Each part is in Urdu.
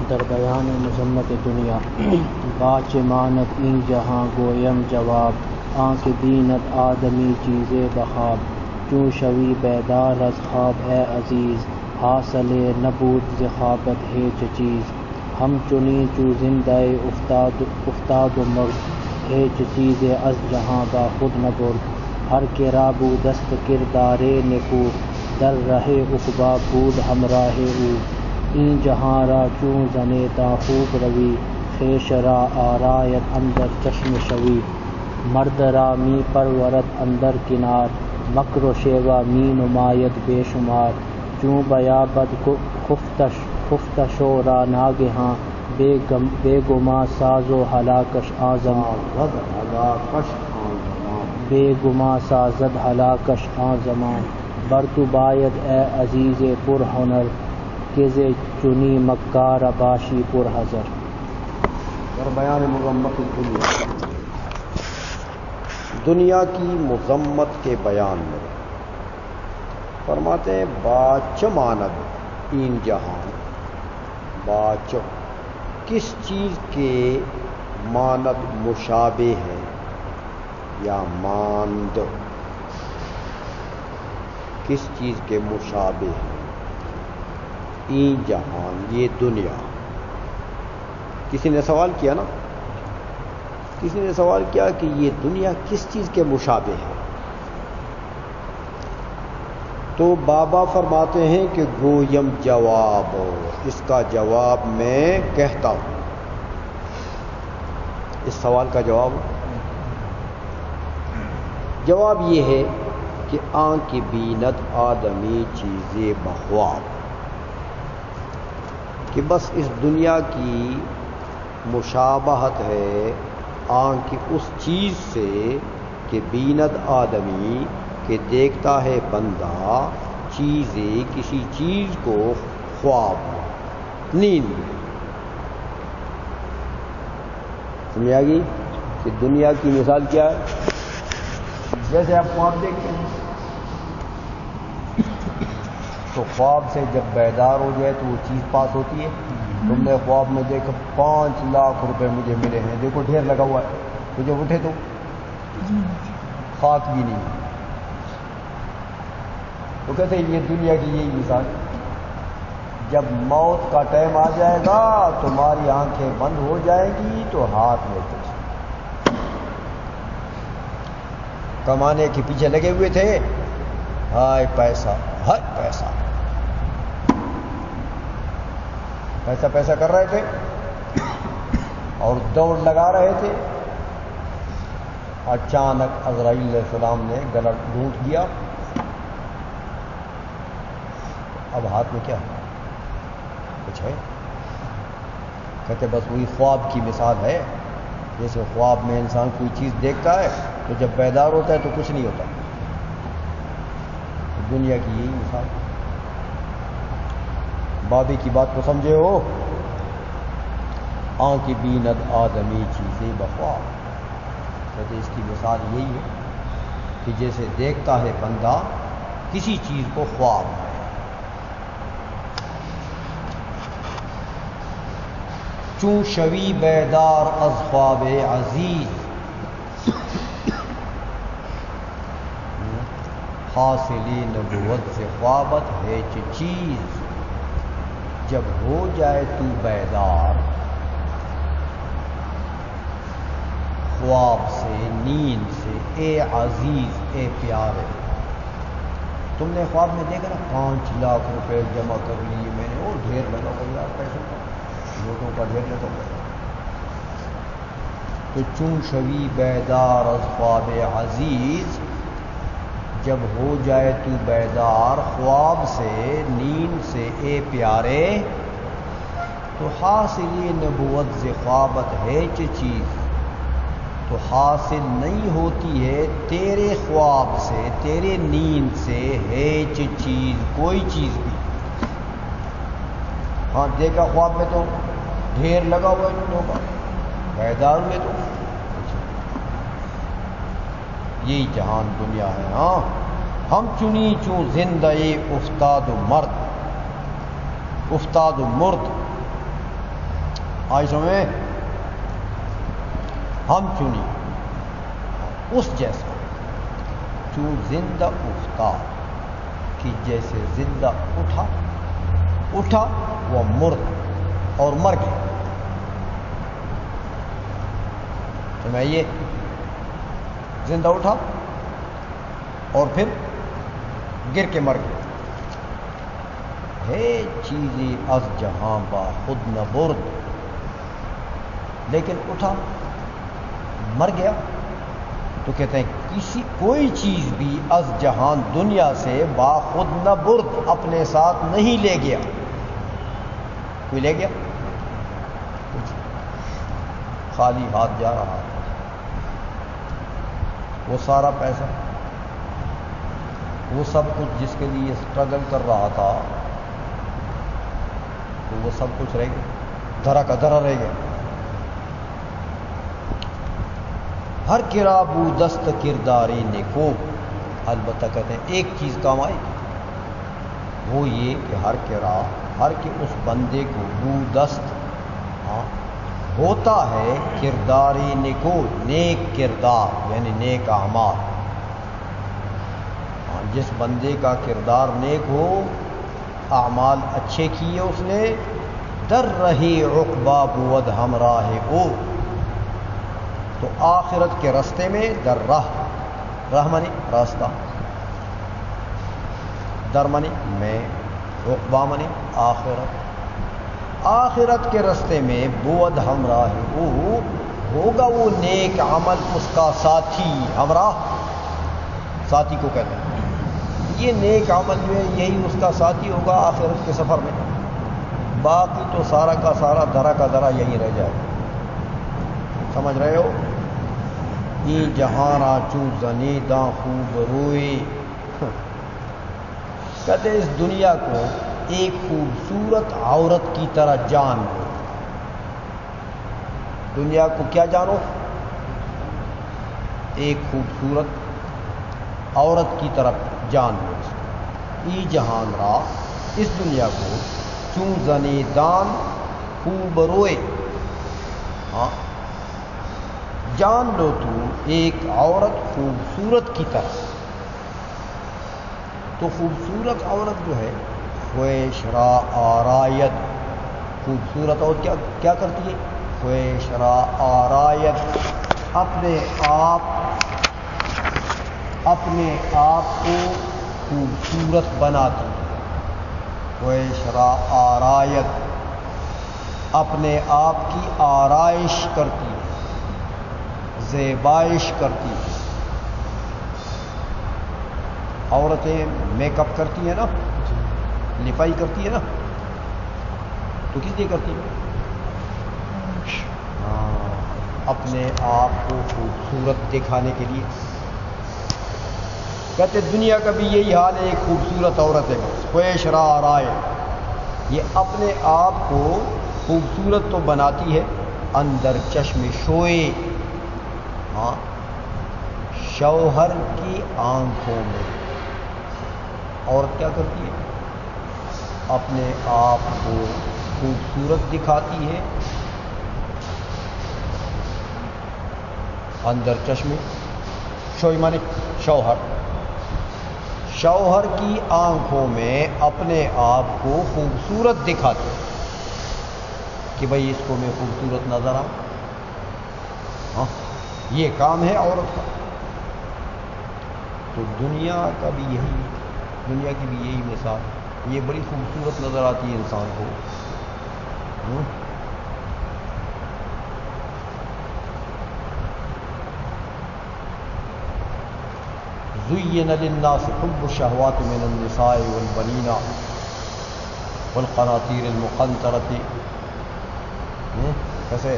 در بیان مذمت دنیا باچ ماند این جہاں گویم جواب آنکھ بیند آدمی چیزے بخواب چون شوی بیدار از خواب اے عزیز حاصل نبود ز خوابت ہیچ چیز ہم چنی چو زندہ افتاد و مرد ہیچ چیز از جہاں با خود نبرد ہر کے رابو دست کردار نکو در رہے عقبا بود ہمراہ او این جہاں را چون زنے تا خوب روی خیش را آرایت اندر چشم شوی مرد را می پرورت اندر کنار مکر و شیوا می نمایت بے شمار چون بیابد خفتش و را ناگہاں بے گما ساز و ہلاکش آزم بے گما سازد ہلاکش آزمان بر تو باید اے عزیز پر ہنر کز چنی مکار باشی پر حذر در بیان مذمت دنیا کی مذمت کے بیان میں فرماتے ہیں باچ ماند این جہان باچ کس چیز کے ماند مشابہ ہے یا ماند کس چیز کے مشابہ ہے این جہان یہ دنیا کسی نے سوال کیا نا کسی نے سوال کیا کہ یہ دنیا کس چیز کے مشابہ ہے تو بابا فرماتے ہیں کہ گویم جواب اس کا جواب میں کہتا ہوں اس سوال کا جواب یہ ہے کہ آنکھ بیند آدمی چیزیں بخواب کہ بس اس دنیا کی مشابہت ہے آنکھ اس چیز سے کہ بیند آدمی کہ دیکھتا ہے بندہ چیزیں کسی چیز کو خواب نیند سمجھ آ گئی کہ دنیا کی مثال کیا ہے جیسے آپ خواب دیکھتے ہیں تو خواب سے جب بیدار ہو جائے تو وہ چیز پاس ہوتی ہے تم نے خواب میں دیکھا 5 لاکھ روپے مجھے ملے ہیں دیکھو ڈھیر لگا ہوا ہے تو جب اٹھے تو خاک بھی نہیں تو کہتے ہیں یہ دنیا کی یہی مثال جب موت کا ٹائم آ جائے گا تمہاری آنکھیں بند ہو جائیں گی تو ہاتھ میں کچھ کمانے کے پیچھے لگے ہوئے تھے ہائے پیسہ ہر پیسہ پیسہ پیسہ کر رہے تھے اور دوڑ لگا رہے تھے اچانک عزرائیل علیہ السلام نے گلا ڈھونڈ دیا اب ہاتھ میں کیا ہے کچھ ہے کہتے بس وہی خواب کی مثال ہے جیسے خواب میں انسان کوئی چیز دیکھتا ہے تو جب بیدار ہوتا ہے تو کچھ نہیں ہوتا دنیا کی یہی مثال بابی کی بات کو سمجھے ہو آنکھ بیند آدمی چیزیں بخواب کہتے اس کی مثال یہی ہے کہ جیسے دیکھتا ہے بندہ کسی چیز کو خواب میں چون شوی بیدار از خواب عزیز حاصلی نبوت سے خوابت ہے چیز جب ہو جائے تو بیدار خواب سے نیند سے اے عزیز اے پیارے تم نے خواب میں دیکھا نا 5 لاکھ روپے جمع کر لیے میں نے اور ڈھیر لگا ہوا یار پیسوں کا نوٹوں کا ڈھیر لگا ہوا تو چون شوی بیدار از خواب عزیز جب ہو جائے تو بیدار خواب سے نیند سے اے پیارے تو حاصل نبوت سے خوابت ہے چیز تو حاصل نہیں ہوتی ہے تیرے خواب سے تیرے نیند سے ہے چیز کوئی چیز بھی ہاں دیکھا خواب میں تو ڈھیر لگا ہوا ہے نوٹوں کا بیدار میں تو یہی جہان دنیا ہے ہاں ہم چنی چوں زندہ افتاد و مرد آج سمجھیں، ہم چنی اس جیسا چون زندہ اٹھتا کہ جیسے زندہ اٹھا وہ مرد اور مر گیا. سمجھئے، زندہ اٹھا اور پھر گر کے مر گیا. ہے چیزیں از جہاں با خود نہ برد، لیکن اٹھا مر گیا تو کہتے ہیں کوئی چیز بھی از جہان دنیا سے با خود نہ برد، اپنے ساتھ نہیں لے گیا. کوئی لے گیا؟ خالی ہاتھ جا رہا. وہ سارا پیسہ، وہ سب کچھ جس کے لیے اسٹرگل کر رہا تھا، تو وہ سب کچھ رہ گیا، دھرا کا دھرا رہ گیا. ہر کرا بو دست کرداری نکو، البتہ کہتے ہیں ایک چیز کام آئے گی، وہ یہ کہ ہر کے اس بندے کو بو دست ہوتا ہے کرداری نکو، نیک کردار یعنی نیک اعمال. جس بندے کا کردار نیک ہو، اعمال اچھے کیے اس نے، در رہی عقبا بود ہمراہ او، تو آخرت کے رستے میں در راہ منی راستہ، در منی میں، عقبا منی آخرت کے رستے میں بود ہمراہ او، ہوگا وہ نیک عمل اس کا ساتھی. ہمراہ ساتھی کو کہتے ہیں. یہ نیک عمل جو ہے یہی اس کا ساتھی ہوگا آخرت کے سفر میں. باقی تو سارا کا سارا درا کا درا یہی رہ جائے. سمجھ رہے ہو؟ یہ جہاں چوں زنیداں خوب روئی، کہتے اس دنیا کو ایک خوبصورت عورت کی طرح جان لو. دنیا کو کیا جانو؟ ایک خوبصورت عورت کی طرف جان لو. ای جہان را، اس دنیا کو چون زنیدان خوب روئے، جان لو تو ایک عورت خوبصورت کی طرح. تو خوبصورت عورت جو ہے خویش را آرایت، خوبصورت عورت کیا کرتی ہے؟ خویش را آرایت، اپنے آپ کو خوبصورت بناتی ہے. خویش را آرایت، اپنے آپ کی آرائش کرتی ہے، زیبائش کرتی ہے. عورتیں میک اپ کرتی ہیں نا، لپائی کرتی ہے نا، تو کس لیے کرتی ہے؟ اپنے آپ کو خوبصورت دکھانے کے لیے. کہتے دنیا کا بھی یہی حال ہے. ایک خوبصورت عورت ہے، خویش را آرائے، یہ اپنے آپ کو خوبصورت تو بناتی ہے، اندر چشم شوئے، شوہر کی آنکھوں میں. عورت کیا کرتی ہے؟ اپنے آپ کو خوبصورت دکھاتی ہے، اندر چشم شوئی مانے شوہر کی آنکھوں میں اپنے آپ کو خوبصورت دکھاتی ہے کہ بھئی اس کو میں خوبصورت نظر آؤں. یہ کام ہے عورت کا. تو دنیا کا بھی یہی، دنیا کی بھی یہی مثال. یہ بڑی خوبصورت نظر آتی ہے انسان کو. زین للناس حب الشہوات من النساء والبنین والقناطیر المقنطرۃ، کیسے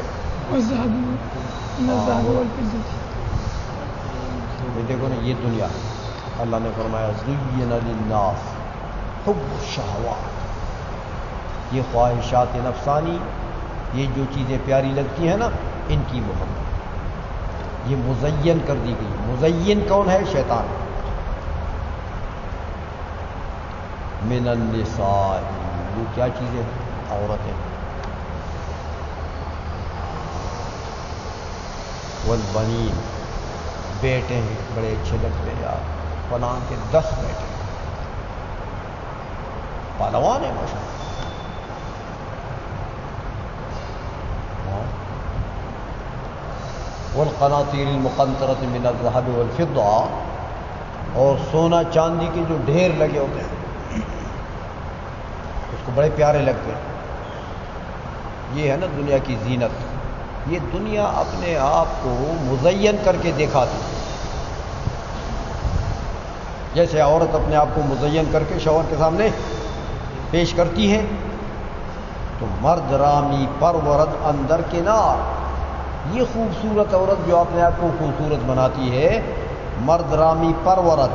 دیکھو نا یہ دنیا. اللہ نے فرمایا زین للناس حب الشہوات، یہ خواہشات نفسانی، یہ جو چیزیں پیاری لگتی ہیں نا، ان کی محبت یہ مزین کر دی گئی. مزین کون ہے؟ شیطان. من النساء، وہ کیا چیزیں؟ عورتیں. والبنین، بیٹے ہیں بڑے اچھے لگتے ہیں یار، فلاں کے 10 بیٹے ہیں، پہلوان ہے ماشاء اللہ۔ والقناطیر المقنطرۃ من الذهب والفضة، اور سونا چاندی کے جو ڈھیر لگے ہوتے ہیں اس کو بڑے پیارے لگتے ہیں۔ یہ ہے نا دنیا کی زینت، یہ دنیا اپنے آپ کو مزین کر کے دکھاتی ہے، جیسے عورت اپنے آپ کو مزین کر کے شوہر کے سامنے پیش کرتی ہے، تو مرد رامی پرورد اندر کنار، یہ خوبصورت عورت جو اپنے آپ کو خوبصورت بناتی ہے، مرد رامی پرورد،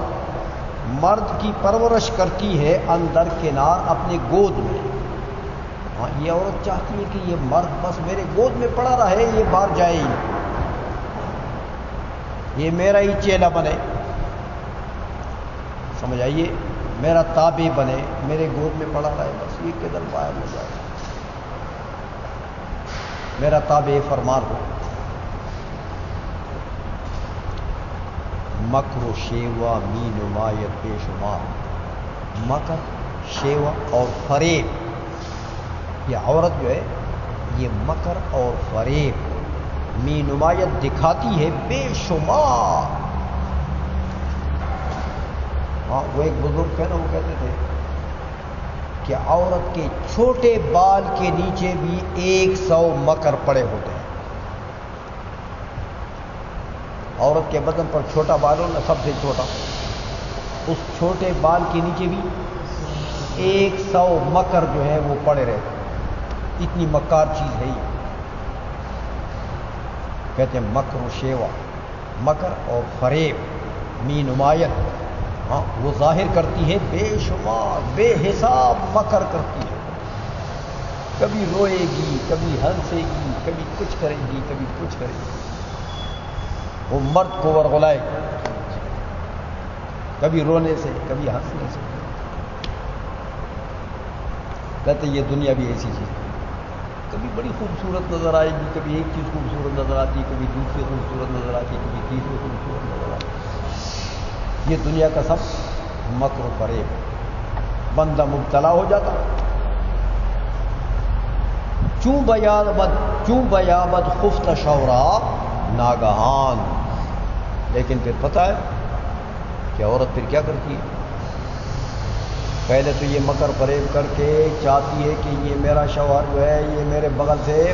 مرد کی پرورش کرتی ہے اندر کنار اپنے گود میں۔ ہاں، یہ عورت چاہتی ہے کہ یہ مرد بس میرے گود میں پڑا رہے، یہ باہر جائے ہی، یہ میرا ہی چیلا بنے، سمجھ آئیے، میرا تابع بنے، میرے گود میں پڑا رہے، بس یہ کدھر باہر ہو جائے، میرا تابع فرمان ہو۔ مکر و شیوا می نمایت بے شمار، مکر، شیوا اور فریب، یہ عورت جو ہے یہ مکر اور فریب می نمایت دکھاتی ہے بے شمار۔ ہاں، وہ ایک بزرگ تھے نا، وہ کہتے تھے کہ عورت کے چھوٹے بال کے نیچے بھی 100 مکر پڑے ہوتے ہیں۔ عورت کے بدن پر چھوٹا بال ہو نا، سب سے چھوٹا، اس چھوٹے بال کے نیچے بھی 100 مکر جو ہے وہ پڑے رہتے ہیں، اتنی مکار چیز ہے یہ۔ کہتے ہیں مکر و شیوا، مکر اور فریب می نمایت، ہاں، وہ ظاہر کرتی ہے بے شمار، بے حساب مکر کرتی ہے، کبھی روئے گی، کبھی ہنسے گی، کبھی کچھ کرے گی، کبھی کچھ کرے گی، وہ مرد کو ورغلائے گی، کبھی رونے سے، کبھی ہنسنے سے۔ کہتے یہ دنیا بھی ایسی چیز ہے، کبھی بڑی خوبصورت نظر آئے گی، کبھی ایک چیز خوبصورت نظر آتی، کبھی دوسری خوبصورت نظر آتی، کبھی تیسری خوبصورت نظر آتی۔ یہ دنیا کا سب مکر و فریب، بندہ مبتلا ہو جاتا، چوں بیابد خفت شورا ناگہان۔ لیکن پھر پتہ ہے کہ عورت پھر کیا کرتی ہے؟ پہلے تو یہ مکر فریب کر کے چاہتی ہے کہ یہ میرا شوہر جو ہے یہ میرے بغل سے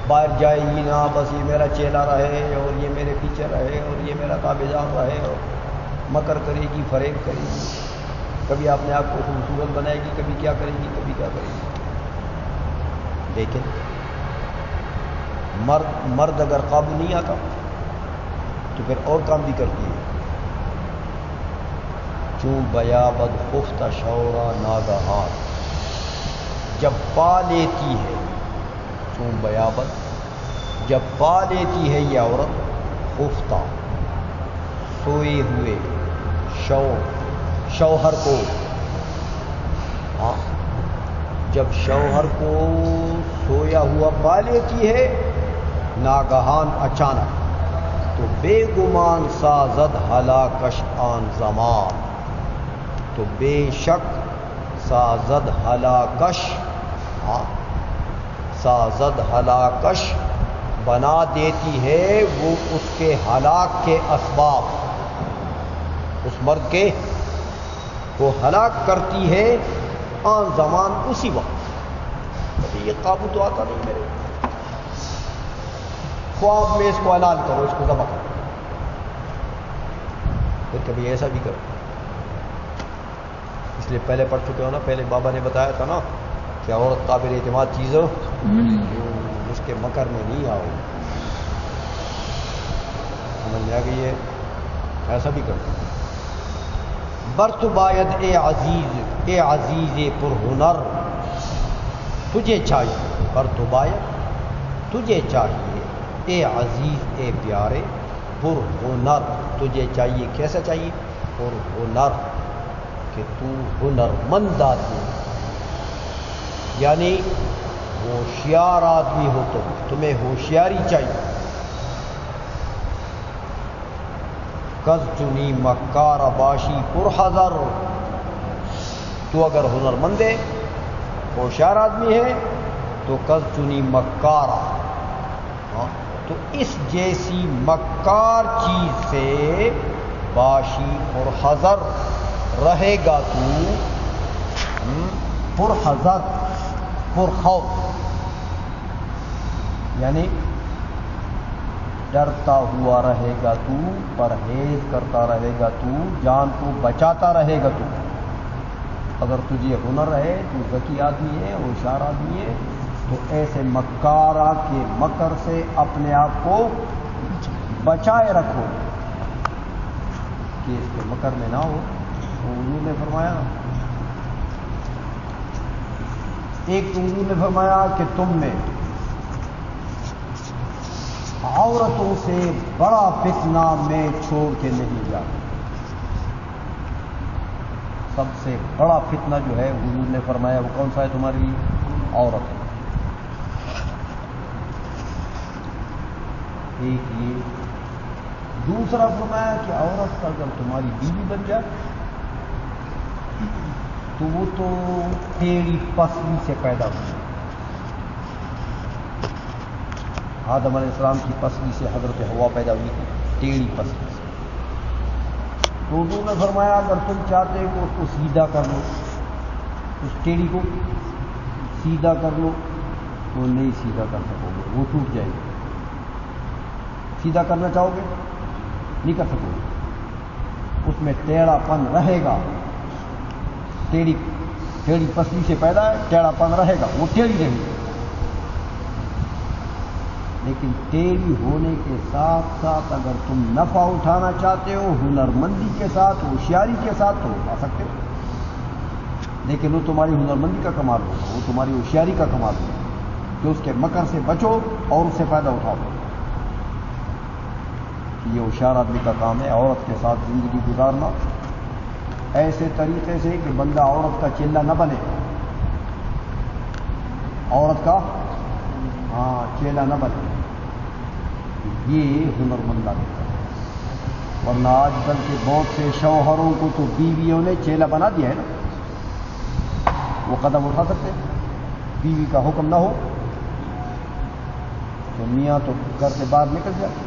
باہر جائے ہی نہ، بس یہ میرا چیلا رہے اور یہ میرے پیچھے رہے اور یہ میرا تابعدار رہے، اور مکر کرے گی، فریب کرے گی، کبھی اپنے آپ کو خوبصورت بنائے گی، کبھی کیا کرے گی، کبھی کیا کرے گی۔ لیکن مرد اگر قابو نہیں آتا تو پھر اور کام بھی کرتی ہے۔ چوں بیابد خفتہ شورا ناگہان، جب پا لیتی ہے، چوں بیابد، جب پا لیتی ہے یہ عورت، خفتہ، سوئے ہوئے شوہر کو، ہاں، جب شوہر کو سویا ہوا پا لیتی ہے ناگہان، اچانک، تو بے گمان سازد ہلاکش آن زمان، تو بے شک سازد ہلاکش، ہاں، سازد ہلاکش، بنا دیتی ہے وہ اس کے ہلاک کے اسباب، اس مرد کے وہ ہلاک کرتی ہے آن زمان، اسی وقت۔ ابھی یہ قابو تو آتا نہیں میرے، خواب میں اس کو حلال کرو، اس کو ذبح کرو، پھر کبھی ایسا بھی کرو۔ اس لیے پہلے پڑھ چکے ہو نا، پہلے بابا نے بتایا تھا نا کہ عورت قابل اعتماد چیز ہو، اس کے مکر میں نہیں آؤ، سمجھ میں آ گئی ہے؟ ایسا بھی کرو۔ برت باید اے عزیز پر ہنر، تجھے چاہیے، برت باید، تجھے چاہیے، اے عزیز اے پیارے، پر ہنر، تجھے چاہیے، کیسا چاہیے؟ پر ہنر، کہ تو ہنرمند آدمی، یعنی ہوشیار آدمی ہو، تمہیں ہوشیاری چاہیے، کز چنی مکار باشی پرحذر، تو اگر ہنرمند ہے، ہوشیار آدمی ہے تو کز چنی مکارا، تو اس جیسی مکار چیز سے باشی پرحذر رہے گا تو، پرحذر پرخوف، یعنی ڈرتا ہوا رہے گا تو، پرہیز کرتا رہے گا تو، جان کو بچاتا رہے گا تو۔ اگر تجھے ہنر ہے، تو ذکی آدمی ہے، ہوشیار آدمی ہے، تو ایسے مکارہ کے مکر سے اپنے آپ کو بچائے رکھو کہ اس کے مکر میں نہ ہو۔ حضور نے فرمایا، ایک حضور نے فرمایا کہ تم میں عورتوں سے بڑا فتنہ میں چھوڑ کے نہیں جاتا۔ سب سے بڑا فتنہ جو ہے حضور نے فرمایا وہ کون سا ہے تمہارے لیے؟ عورت ہے۔ ایک یہ، دوسرا فرمایا کہ عورت اگر تمہاری بیوی بن جائے تو وہ تو ٹیڑھی پسلی سے پیدا ہوئی۔ آدم علیہ السلام کی پسلی سے حضرت حوا پیدا ہوئی تھی، ٹیڑھی پسلی سے۔ تو حضور نے فرمایا اگر تم چاہتے ہو اس کو سیدھا کر لو، اس ٹیڑھی کو سیدھا کر لو، تو نہیں سیدھا کر سکو گے، وہ ٹوٹ جائے گی۔ سیدھا کرنا چاہو گے نہیں کر سکو گے، اس میں ٹیڑھا پن رہے گا۔ ٹیڑھی پسلی سے پیدا ہے، ٹیڑھا پن رہے گا، وہ ٹیڑھی رہے گی۔ لیکن ٹیڑھی ہونے کے ساتھ ساتھ اگر تم نفع اٹھانا چاہتے ہو ہنرمندی کے ساتھ، ہوشیاری کے ساتھ، تو اٹھا سکتے ہو، لیکن وہ تمہاری ہنرمندی کا کمال ہوگا، وہ تمہاری ہوشیاری کا کمال ہوگا کہ اس کے مکر سے بچو اور اس سے فائدہ اٹھاؤ۔ یہ ہوشیار آدمی کا کام ہے، عورت کے ساتھ زندگی گزارنا ایسے طریقے سے کہ بندہ عورت کا چیلا نہ بنے، عورت کا چیلا نہ بنے، یہ ہنرمندہ ہے۔ ورنہ آج کل کے بہت سے شوہروں کو تو بیویوں نے چیلا بنا دیا ہے نا، وہ قدم اٹھا سکتے ہیں، بیوی کا حکم نہ ہو تو میاں تو گھر سے باہر نکل جائے،